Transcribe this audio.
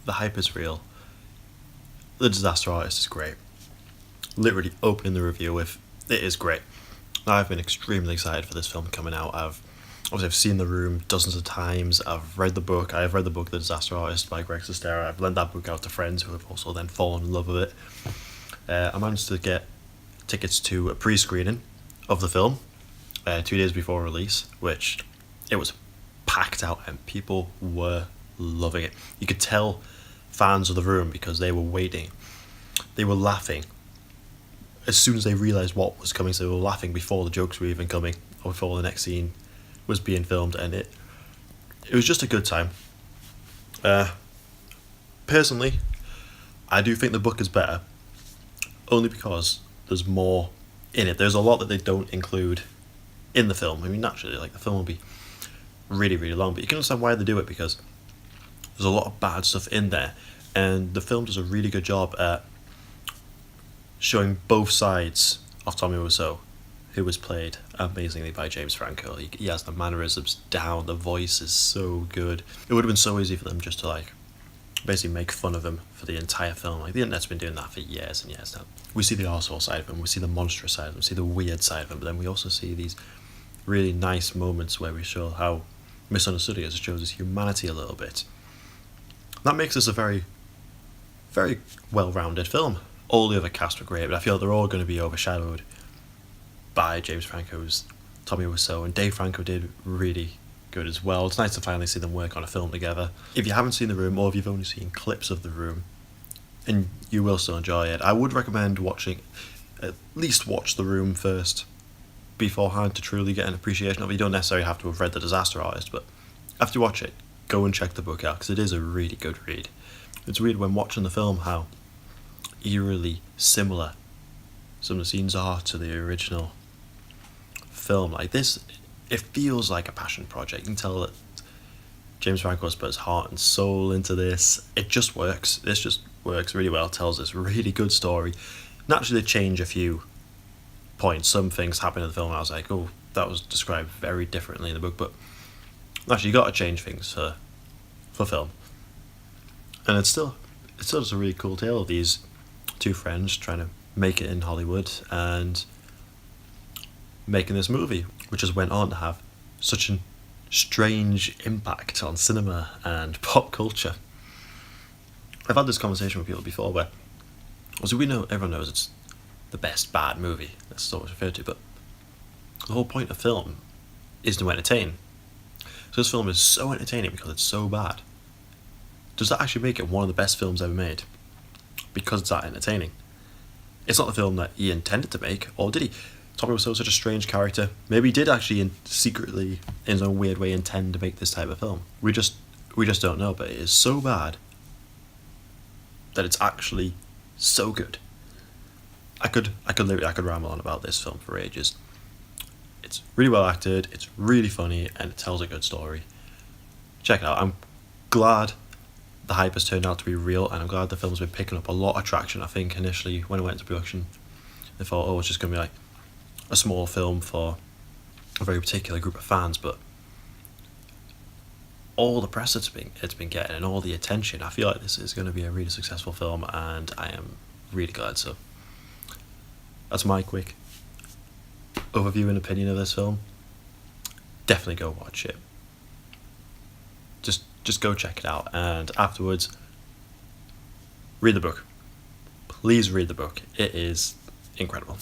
The hype is real. The Disaster Artist is great. Literally opening the review with, it is great. I've been extremely excited for this film coming out. I've seen The Room dozens of times. I've read the book. I've read the book The Disaster Artist by Greg Sestero. I've lent that book out to friends who have also then fallen in love with it. I managed to get tickets to a pre-screening of the film 2 days before release, which it was packed out and people were loving it. You could tell fans of The Room because they were waiting. They were laughing as soon as they realised what was coming, so they were laughing before the jokes were even coming or before the next scene was being filmed, and it was just a good time. Personally, I do think the book is better, only because there's more in it. There's a lot that they don't include in the film. I mean, naturally, like, the film will be really, really long, but you can understand why they do it, because there's a lot of bad stuff in there, and the film does a really good job at showing both sides of Tommy Wiseau, who was played amazingly by James Franco. He has the mannerisms down, the voice is so good. It would have been so easy for them just to, like, basically make fun of him for the entire film. Like, the internet's been doing that for years and years now. We see the arsehole side of him, we see the monstrous side of him, we see the weird side of him, but then we also see these really nice moments where we show how misunderstood he is. It shows his humanity a little bit. That makes this a very, very well-rounded film. All the other cast were great, but I feel they're all going to be overshadowed by James Franco's Tommy Wiseau, and Dave Franco did really good as well. It's nice to finally see them work on a film together. If you haven't seen The Room, or if you've only seen clips of The Room, and you will still enjoy it, I would recommend at least watch The Room first beforehand to truly get an appreciation of it. You don't necessarily have to have read The Disaster Artist, but after you watch it, go and check the book out, because it is a really good read. It's weird when watching the film how eerily similar some of the scenes are to the original film. Like this, it feels like a passion project. You can tell that James Franco has put his heart and soul into this. It just works. This just works really well. It tells this really good story. Naturally, they change a few points. Some things happen in the film and I was like, oh, that was described very differently in the book, but actually you got to change things for film. And it's still just a really cool tale of these two friends trying to make it in Hollywood and making this movie, which has went on to have such a strange impact on cinema and pop culture. I've had this conversation with people before where, obviously, everyone knows it's the best bad movie, that's what it's referred to, but the whole point of film is to entertain. So this film is so entertaining because it's so bad. Does that actually make it one of the best films ever made? Because it's that entertaining. It's not the film that he intended to make, or did he? Tommy was such a strange character. Maybe he did actually secretly, in his own weird way, intend to make this type of film. We just don't know, but it is so bad that it's actually so good. I could ramble on about this film for ages. It's really well acted, it's really funny, and it tells a good story. Check it out. I'm glad the hype has turned out to be real, and I'm glad the film's been picking up a lot of traction. I think initially when it went into production, they thought, oh, it's just going to be like a small film for a very particular group of fans, but all the press it's been getting and all the attention, I feel like this is going to be a really successful film, and I am really glad. So that's my quick overview and opinion of this film. Definitely go watch it. Just go check it out, and afterwards read the book. Please read the book. It is incredible.